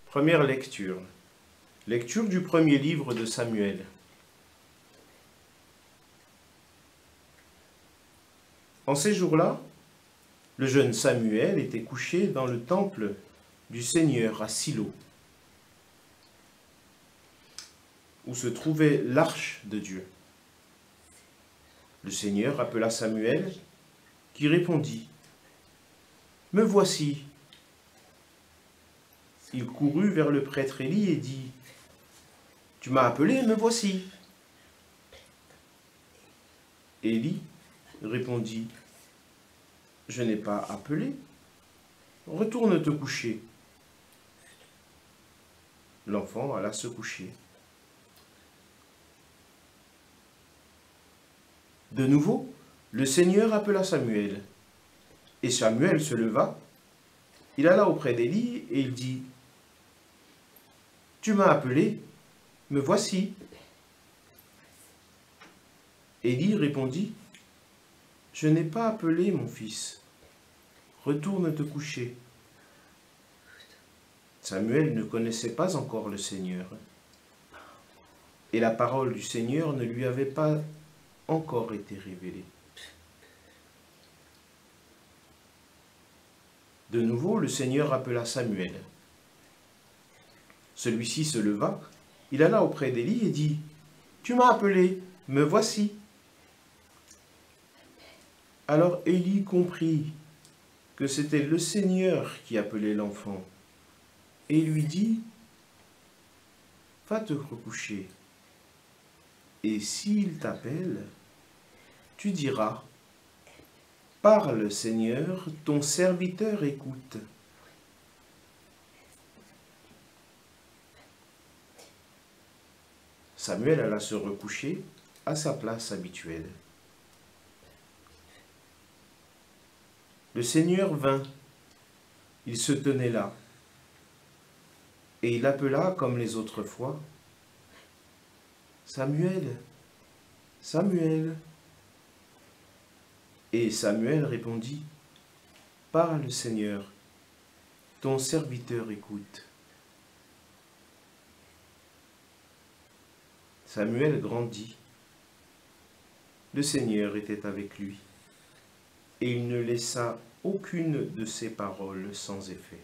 Première lecture. Lecture du premier livre de Samuel. En ces jours-là, le jeune Samuel était couché dans le temple du Seigneur à Silo, où se trouvait l'arche de Dieu. Le Seigneur appela Samuel, qui répondit « Me voici ». Il courut vers le prêtre Élie et dit « Tu m'as appelé, me voici ». Élie répondit « Je n'ai pas appelé, retourne te coucher ». L'enfant alla se coucher. De nouveau, le Seigneur appela Samuel. Et Samuel se leva, il alla auprès d'Élie et il dit « Tu m'as appelé, me voici ». Élie répondit « Je n'ai pas appelé mon fils, retourne te coucher ». Samuel ne connaissait pas encore le Seigneur, et la parole du Seigneur ne lui avait pas encore été révélée. De nouveau, le Seigneur appela Samuel. Celui-ci se leva, il alla auprès d'Élie et dit « Tu m'as appelé, me voici ». Alors Élie comprit que c'était le Seigneur qui appelait l'enfant, et lui dit « Va te recoucher, et s'il t'appelle, tu diras « Parle, Seigneur, ton serviteur écoute ». Samuel alla se recoucher à sa place habituelle. Le Seigneur vint, il se tenait là, et il appela comme les autres fois, « Samuel, Samuel !» Et Samuel répondit, « Parle, Seigneur, ton serviteur écoute. » Samuel grandit. Le Seigneur était avec lui, et il ne laissa aucune de ses paroles sans effet.